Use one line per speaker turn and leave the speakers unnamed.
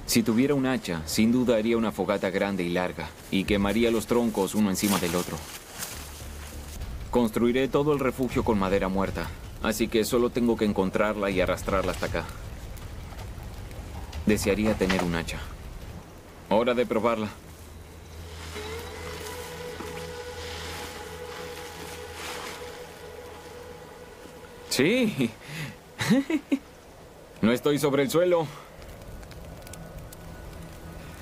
Si tuviera un hacha, sin duda haría una fogata grande y larga, y quemaría los troncos uno encima del otro. Construiré todo el refugio con madera muerta, así que solo tengo que encontrarla y arrastrarla hasta acá. Desearía tener un hacha. Hora de probarla. Sí. No estoy sobre el suelo.